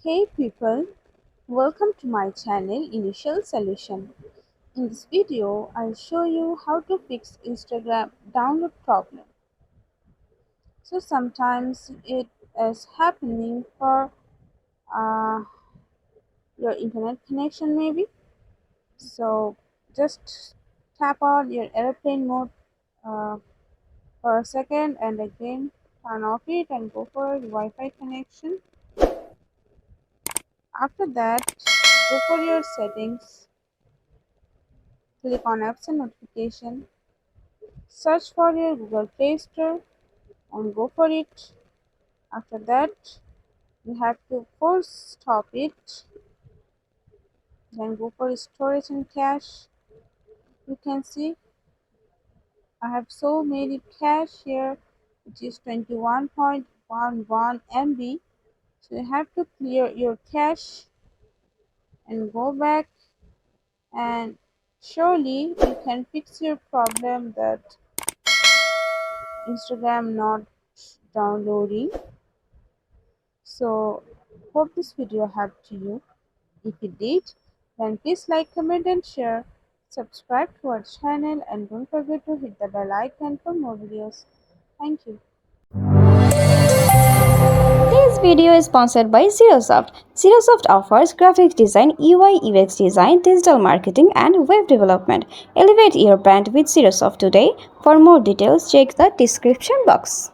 Hey people, welcome to my channel Initial Solution. In this video, I'll show you how to fix Instagram download problem. So sometimes it is happening for uh, your internet connection maybe. So just tap on your airplane mode uh, for a second and again turn off it and go for a Wi-Fi connection. After that, go for your settings, click on apps and notification. Search for your Google Play Store and go for it. After that, you have to force stop it. Then go for storage and cache. You can see I have so many cache here, which is 21.11 MB. So you have to clear your cache and go back, and surely you can fix your problem that Instagram not downloading. So hope this video helped you. If it did, then please like, comment and share. Subscribe to our channel and don't forget to hit the bell icon for more videos. Thank you. This video is sponsored by Xirosoft. Xirosoft offers graphic design, UI UX design, digital marketing, and web development. Elevate your brand with Xirosoft today. For more details, check the description box.